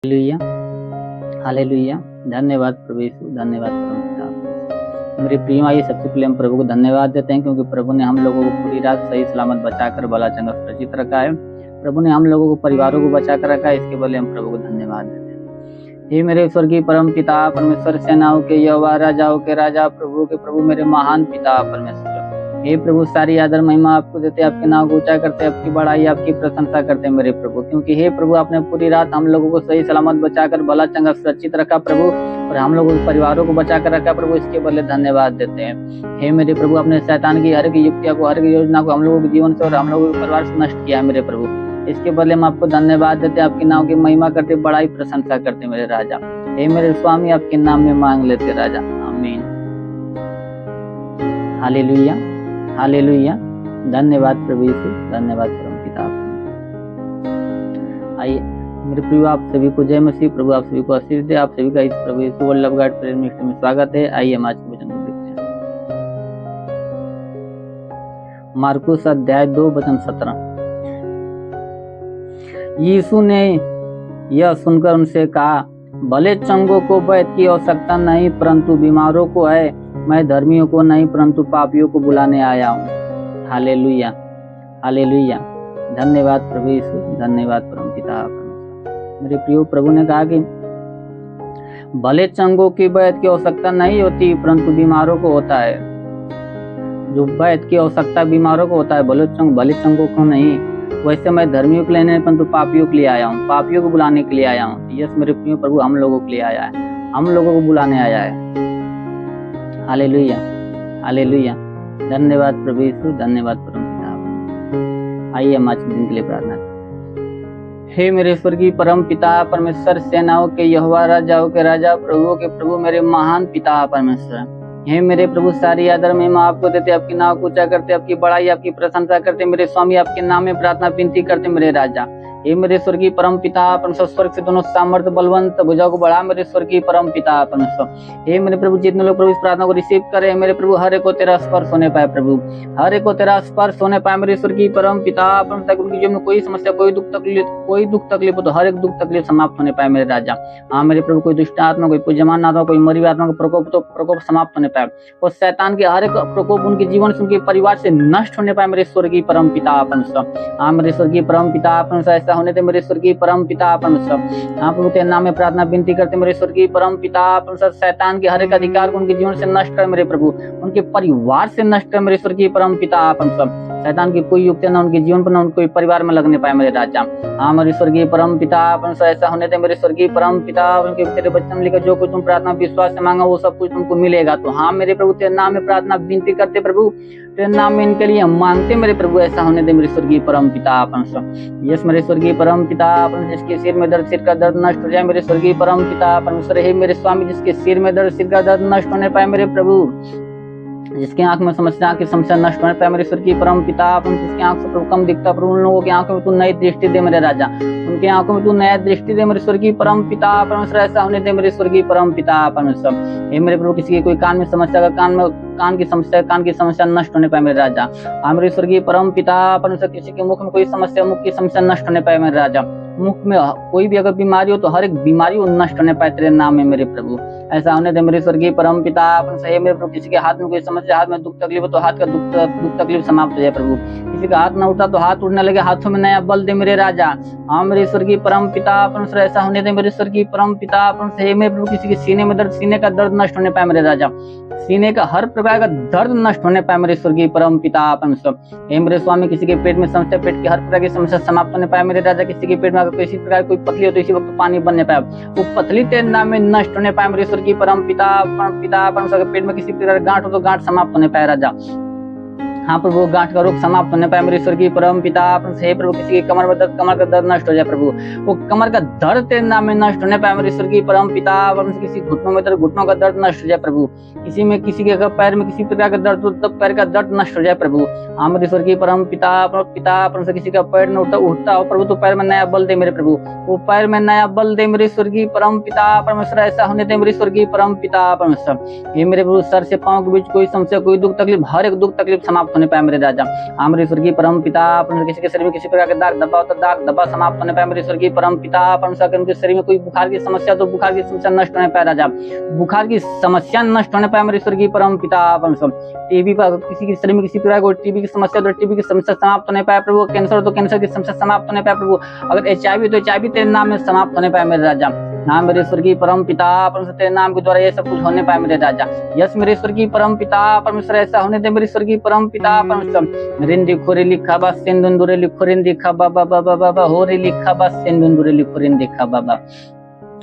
Hallelujah, hallelujah. धन्यवाद प्रभु यीशु, धन्यवाद प्रभु पिता। मेरे प्रिय आइए सबसे पहले हम प्रभु को धन्यवाद देते हैं क्योंकि प्रभु ने हम लोगों को पूरी रात सही सलामत बचाकर भला चंगा सुरक्षित रखा है। प्रभु ने हम लोगों को परिवारों को बचा कर रखा है, इसके बदले हम प्रभु को धन्यवाद देते हैं। हे मेरे स्वर्गीय परम पिता परमेश्वर, सेनाओं के यहोवा, राजाओं के राजा, प्रभु के प्रभु, मेरे महान पिता परमेश्वर, हे प्रभु सारी आदर महिमा आपको देते, आपके नाम को ऊंचा करते, आपकी बड़ाई आपकी प्रशंसा करते मेरे प्रभु, क्योंकि हे प्रभु आपने पूरी रात हम लोगों को सही सलामत बचाकर भला चंगा सुरक्षित रखा प्रभु, और हम लोगों के परिवारों को बचा कर रखा प्रभु, इसके बदले धन्यवाद देते हैं। हे मेरे प्रभु, अपने शैतान की हर एक युक्तियों को, हर एक योजना को हम लोगों के जीवन से और हम लोगों के परिवार से नष्ट किया है मेरे प्रभु, इसके बदले हम आपको धन्यवाद देते, आपके नाम की महिमा करते, बड़ाई प्रशंसा करते मेरे राजा। हे मेरे स्वामी, आपके नाम में मांग लेते राजा, आमीन। Hallelujah, hallelujah. धन्यवाद प्रभु यीशु, धन्यवाद परम पिता। आइए मेरे प्रभु, आप सभी को जय मसीह। प्रभु आप सभी को आशीष दे। आप सभी का इस प्रभु Yeshu world love God prayer ministry में स्वागत है। आइए हम आज के वचन को देखते हैं। मार्कुस अध्याय 2 वचन 17। यीशु ने यह सुनकर उनसे कहा, भले चंगों को वैद्य की आवश्यकता नहीं परंतु बीमारों को है। मैं धर्मियों को नहीं परंतु पापियों को बुलाने आया हूँ। Hallelujah, hallelujah. धन्यवाद प्रभु यीशु, धन्यवाद परम पिता परमेश्वर। मेरे प्रियो, प्रभु ने कहा कि भले चंगों की वैद्य की आवश्यकता नहीं होती परंतु बीमारों को होता है। जो वैद्य की आवश्यकता बीमारों को होता है, भले चंगों को नहीं। वैसे मैं धर्मियों के लिए नहीं परंतु पापियों के लिए आया हूँ, पापियों को बुलाने के लिए आया हूँ। यस मेरे प्रिय प्रभु, हम लोगों के लिए आया है, हम लोगों को बुलाने आया है। Hallelujah, hallelujah. धन्यवाद प्रभु यीशु, धन्यवाद परम पिता। आइए हम आज के दिन के लिए प्रार्थना करें। हे मेरे स्वर्गीय परम पिता परमेश्वर, सेनाओं के यहोवा, राजाओं के राजा, प्रभुओं के प्रभु, मेरे महान पिता परमेश्वर, हे मेरे प्रभु सारी आदर महिमा आपको देते, आपकी नाम को ऊंचा करते, आपकी बड़ाई आपकी प्रशंसा करते मेरे स्वामी, आपके नाम में प्रार्थना विनती करते मेरे राजा। हे मेरे स्वर्गीय परम पिता परमेश्वर, स्वर्ग से दोनों सामर्थ्य बलवंत भुजाओं को बढ़ा मेरे स्वर्गीय परम पिता परमेश्वर। हे मेरे प्रभु, जितने लोग प्रभु इस प्रार्थना को रिसीव करे मेरे प्रभु, हर एक को तेरा स्पर्श होने पाए प्रभु, हर एक को तेरा स्पर्श होने पाए मेरे स्वर्गीय परम पिता परमेश्वर। उनकी जीवन में कोई समस्या, कोई दुख तकलीफ हो तो हर एक दुख तकलीफ समाप्त होने पाए मेरे राजा। हाँ मेरे प्रभु, कोई दुष्ट आत्मा, कोई पूज्यमान आत्मा, कोई मरी आत्मा का प्रकोप समाप्त होने पाए, और शैतान के हर एक प्रकोप उनके जीवन से, उनके परिवार से नष्ट होने पाए मेरे स्वर्गीय परम पिता परमेश्वर। हाँ मेरे स्वर्गीय परम पिता परमेश्वर, ऐसा होने दे मेरे स्वर्गीय परम पिता परमेश्वर। हाँ प्रभु के नाम में प्रार्थना विनती करते मेरे स्वर्गीय परम पिता परमेश्वर, शैतान के हर एक अधिकार को उनके जीवन से नष्ट कर मेरे प्रभु, उनके परिवार से नष्ट कर मेरे स्वर्गीय परम पिता परमेश्वर। शैतान की कोई युक्ति ना उनके जीवन पर ना उनके परिवार में लगने पाए मेरे राजा। हाँ मेरे स्वर्गीय परम पिता परमेश्वर, ऐसा होने दे मेरे स्वर्गीय परम पिता, उनके तेरे बच्चों में लिखा जो कुछ तुम प्रार्थना विश्वास से मांगा वो सब कुछ तुमको मिलेगा। तो हाँ मेरे प्रभु तेरे नाम में प्रार्थना विनती करते प्रभु, तेरे नाम में इनके लिए हम मांगते मेरे प्रभु, ऐसा होने दे मेरे स्वर्गीय परम पिता परमेश्वर। यस मेरे स्वर्गीय परम पिता परमेश्वर, जिसके सिर में दर्द, सिर का दर्द नष्ट हो जाए मेरे स्वर्गीय परम पिता परमेश्वर। हे मेरे स्वामी, जिसके सिर में दर्द, सिर का दर्द नष्ट होने पाए मेरे प्रभु, जिसके आंख में समस्या की समस्या नष्ट होने पाए मेरे स्वर्गीय परम पिता, जिसकी आंख से प्रभु कम दिखता प्रभु, उन लोगों की आंखों में तू नई दृष्टि दे मेरे राजा, उनकी आंखों में तू नया दृष्टि दे मेरे स्वर्गीय परम पिता परमेश्वर। ऐसा होने दे मेरे स्वर्गीय परम पिता परमेश्वर। हे मेरे प्रभु, किसी की कोई कान में समस्या का कान की समस्या नष्ट होने पाए मेरे राजा। मेरे स्वर्गीय परम पिता परमेश्वर, किसी के मुख में कोई समस्या, मुख की समस्या नष्ट होने पाए मेरे राजा, मुख में कोई भी अगर बीमारी हो तो हर एक बीमारी नष्ट होने पाए तेरे नाम में मेरे प्रभु, ऐसा होने दे मेरे स्वर्गीय परम पिता परमेश्वर। हे मेरे प्रभु, किसी के हाथ में कोई समस्या, हाथ में दुख तकलीफ हो तो हाथ का दुख तकलीफ समाप्त हो जाए प्रभु, किसी का हाथ न उठा तो हाथ उठने लगे, हाथों में नया बल दे मेरे राजा। हाँ मेरे स्वर्गीय परम पिता परमेश्वर, ऐसा होने दे मेरे स्वर्गीय परम पिता परमेश्वर। हे मेरे प्रभु, किसी के सीने में दर्द, सीने का दर्द नष्ट होने पाए मेरे राजा, सीने का हर प्रकार का दर्द नष्ट होने पाए मेरे स्वर्गीय परम पिता परमेश्वर। हे मेरे स्वामी, किसी के पेट में समस्या, पेट की हर प्रकार की समस्या समाप्त होने पाए मेरे राजा, किसी के पेट में अगर किसी प्रकार कोई पतली हो तो इसी वक्त पानी बनने पाए, वो पतली तेरे नाम में नष्ट होने पाए मेरे स्वर्गीय परम पिता परमेश्वर। पेट में किसी प्रकार गांठ हो तो गांठ समाप्त होने पाए राजा। हाँ प्रभु, गांठ का रोग समाप्त होने पाए मेरे स्वर्गीय परम पिता परमेश्वर। हे प्रभु, किसी के कमर में दर्द, कमर का दर्द नष्ट हो जाए प्रभु, वो कमर का दर्द तेरे नाम में नष्ट होने पाए मेरे स्वर्गीय परम पिता परमेश्वर। किसी घुटनों में दर्द, घुटनों का दर्द नष्ट हो जाए प्रभु, किसी के पैर में किसी प्रकार का दर्द हो तो पैर का दर्द नष्ट हो जाए प्रभु। हाँ मेरे स्वर्गीय परम पिता परमेश्वर, किसी का पैर न उठता हो प्रभु तो पैर में नया बल दे मेरे प्रभु, वो पैर में नया बल दे मेरे स्वर्गीय परम पिता परमेश्वर। ऐसा होने दे मेरे स्वर्गीय परम पिता परमेश्वर। ये मेरे प्रभु, सर से पांव के बीच कोई समस्या, कोई दुख तकलीफ, हर एक दुख तकलीफ समाप्त होने पाए मेरे राजा। हाँ मेरे स्वर्गीय परम पिता, परमेश्वर किसी के शरीर में किसी प्रकार के दाग धब्बा होता दाग धब्बा समाप्त होने पाए मेरे स्वर्गीय परम पिता, परमेश्वर उनके शरीर में कोई बुखार की समस्या तो बुखार की समस्या नष्ट होने पाए राजा, बुखार की समस्या नष्ट होने पाए मेरे स्वर्गीय परम पिता, परमेश्वर टीबी पर किसी के शरीर में किसी प्रकार को टीबी की समस्या तो टीबी की समस्या समाप्त होने पाए प्रभु, कैंसर तो कैंसर की समस्या समाप्त होने पाए प्रभु, अगर HIV तो HIV तेरे नाम में समाप्त होने पाए मेरे राजा। हाँ मेरे स्वर्गीय परम पिता, परमेश्वर तेरे नाम के द्वारा ये सब कुछ होने पाए मेरे राजा। यस मेरे स्वर्गीय परम पिता, परमेश्वर ऐसा होने दे मेरे स्वर्गीय परम पिता, परमेश्वर रिंदी खोरे लिखा बा सिंदूरे लिखो रिंदी खा बाबा बाबा बाबा हो रे लिखा बा सिंदूरे लिखो रिंदी खा बाबा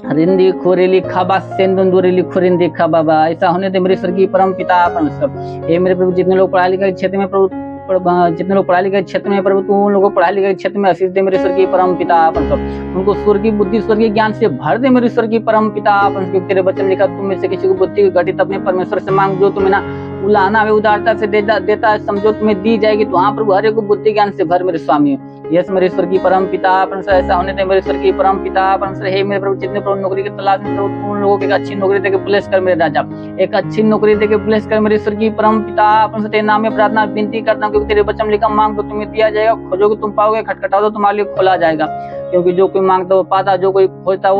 रिंदी खोरे लिखा बा सिंदूरे लिखो रिंदी खा बाबा, ऐसा होने दे मेरे स्वर्गीय परम पिता, परमेश्वर हे मेरे प्रभु जितने लोग पढ़ाई लिखाई क्षेत्र में प्रभु जितने लोग पढ़ाई लिखाई क्षेत्र में प्रभु तू उन लोगों को पढ़ाई लिखाई क्षेत्र में आशीष दे मेरे स्वर्गीय परम पिता, परमेश्वर उनको स्वर्गीय बुद्धि स्वर्गीय ज्ञान से भर दे मेरे स्वर्गीय परम पिता, परमेश्वर तेरे वचन लिखा तुम में से किसी को बुद्धि घटित अपने परमेश्वर से मांग जो तुम्हें ना उलाहना वे उदारता से देता है समझो तुम्हें दी जाएगी। तो हाँ प्रभु हर एक को बुद्धि ज्ञान से भर मेरे स्वामी। यस मेरे स्वर्गीय परम पिता, परमेश्वर ऐसा होने दे मेरे स्वर्गीय परम पिता, परमेश्वर हे मेरे प्रभु जितने प्रभु नौकरी की तलाश में प्रभु उन लोगों को एक अच्छी नौकरी देके ब्लेस कर मेरे राजा, एक अच्छी नौकरी देके ब्लेस कर मेरे स्वर्गीय परम पिता, परमेश्वर तेरे नाम में प्रार्थना विनती करता हूँ क्योंकि तेरे वचन लिखा मांग तो तुम्हें दिया जाएगा, खोजोगे तुम पाओगे, खटखटाओ तो तुम्हारे लिए खोला जाएगा, क्योंकि जो कोई मांगता वो पाता, जो कोई खोजता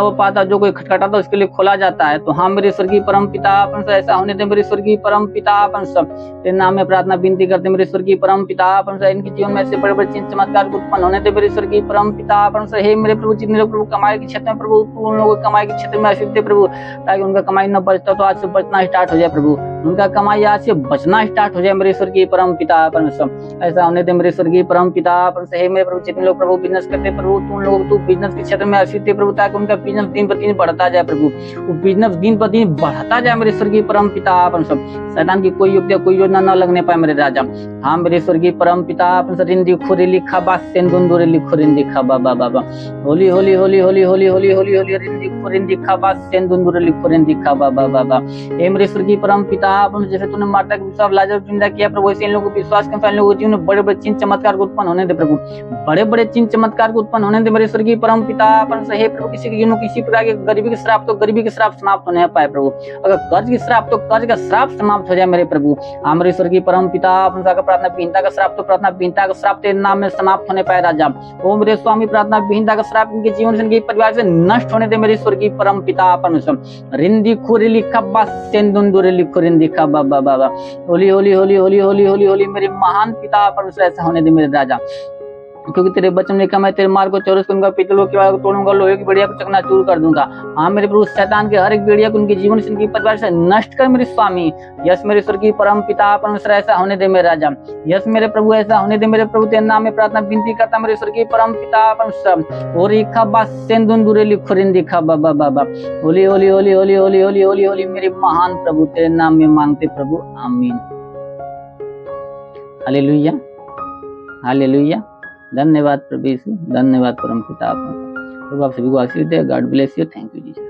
वो पाता, जो कोई खटखटाता उसके लिए खोला जाता है। तो हाँ मेरे स्वर्गीय परम पिता, परमेश्वर ऐसा होने दे मेरे स्वर्गीय परम पिता, परमेश्वर तेरे नाम में प्रार्थना विनती करते मेरे स्वर्गीय परम पिता, परमेश्वर इनके जीवन में ऐसे बड़े बड़े चिन्ह चमत्कार उत्पन्न होने दे मेरे स्वर्गीय परम पिता, परमेश्वर हे मेरे प्रभु जितने लोग प्रभु कमाई के क्षेत्र में प्रभु उन लोगों कमाई के क्षेत्र में आशीष दे प्रभु, ताकि उनका कमाई न बचता तो आज से बचना स्टार्ट हो जाए प्रभु, उनका कमाई आज से बचना स्टार्ट हो जाए मेरे स्वर्गीय परम पिता, परमेश्वर ऐसा होने दे मेरे स्वर्गीय परम पिता, परमेश्वर हे मेरे प्रभु जितने लोग प्रभु बिजनेस करते प्रभु उन लोगों को तू बिजनेस के क्षेत्र में आशीष दे प्रभु, ताकि उनका बिजनेस दिन पर दिन बढ़ता जाए प्रभु, वो बिजनेस दिन पर दिन बढ़ता जाए मेरे स्वर्गीय परम पिता, परमेश्वर शैतान की कोई युक्ति कोई योजना न लगने पाए मेरे राजा। हाँ मेरे स्वर्गीय परम पिता, परमेश्वर रिंदी खोरी लिखा बा सिंदूरे लिखो रिंदी खा बाबा बाबा होली होली होली होली होली होली होली होली रिंदी खोरी लिखा बा सिंदूरे लिखो रिंदी खा बाबा बाबा हे मेरे स्वर्गीय परम पिता, जैसे तूने मार्ता के विश्वास लाजर जिंदा किया प्रभु, ऐसे इन लोगों को विश्वास के इन लोगों के जीवन में बड़े बड़े चिन्ह चमत्कार को उत्पन्न होने दे प्रभु, बड़े बड़े चिन्ह चमत्कार को उत्पन्न होने दे मेरे स्वर्गीय परम पिता, परमेश्वर हे प्रभु किसी के जीवन में किसी प्रकार की गरीबी के श्राप तो गरीबी के श्राप समाप्त होने पाए प्रभु, अगर कर्ज की श्राप तो कर्ज का श्राप समाप्त हो जाए मेरे प्रभु। हमारे स्वर्गीय परम पिता, परमेश्वर प्रार्थना विहीनता का श्राप तो प्रार्थना विहीनता का श्राप तेरे नाम में समाप्त होने पाए राजा। ओ मेरे स्वामी प्रार्थना विहीनता का श्राप इनके जीवन से इनके परिवार से नष्ट होने दे मेरे स्वर्गीय परम पिता, परमेश्वर रिंदी खुरी लिखा बा सिंदूरे लिखो रिंदी खा बाबा बाबा होली होली होली होली होली होली होली मेरे महान पिता, परमेश्वर ऐसा होने दे मेरे राजा, क्योंकि तेरे वचन लिखा मैं तेरे मार्ग को चौरस करूंगा, पीतलों की को तोड़ूंगा, लोहे की बेड़िया को चकनाचूर कर दूंगा। हाँ मेरे प्रभु शैतान के हर एक बेड़िया को उनके जीवन से उनके परिवार से नष्ट कर मेरे स्वामी। यस मेरे स्वर्गीय परम पिता, परमेश्वर ऐसा होने दे मेरे राजा। यस मेरे प्रभु ऐसा होने दे मेरे प्रभु, तेरे नाम में प्रार्थना विनती करता मेरे स्वर्गीय परम पिता, परमेश्वर और लिखा बा सिंदूरे लिखो रिंदी खा बाबा बाबा होली होली होली होली होली होली होली होली मेरे महान प्रभु, तेरे नाम में मांगते प्रभु, आमीन। Hallelujah hallelujah. धन्यवाद प्रभु यीशु, धन्यवाद परम पिता, प्रभु आप सभी को आशीष दे। God bless you. Thank you Jesus.